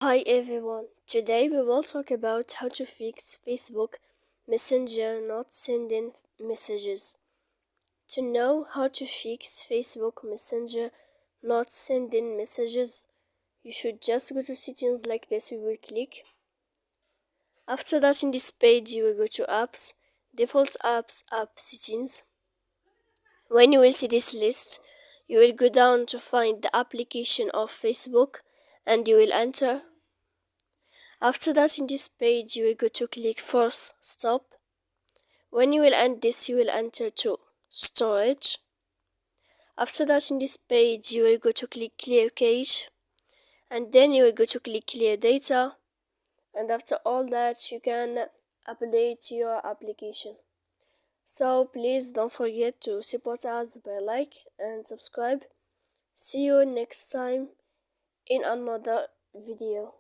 Hi everyone, today we will talk about how to fix Facebook Messenger not sending messages. To know how to fix Facebook Messenger not sending messages, you should just go to settings like this. We will click. After that, in this page, you will go to apps, default apps, app settings. When you will see this list, you will go down to find the application of Facebook and you will enter. After that, in this page, you will go to click force stop. When you will end this, you will enter to storage. After that, in this page, you will go to click clear cache, and then you will go to click clear data. And after all that, you can update your application. So please don't forget to support us by like and subscribe. See you next time in another video.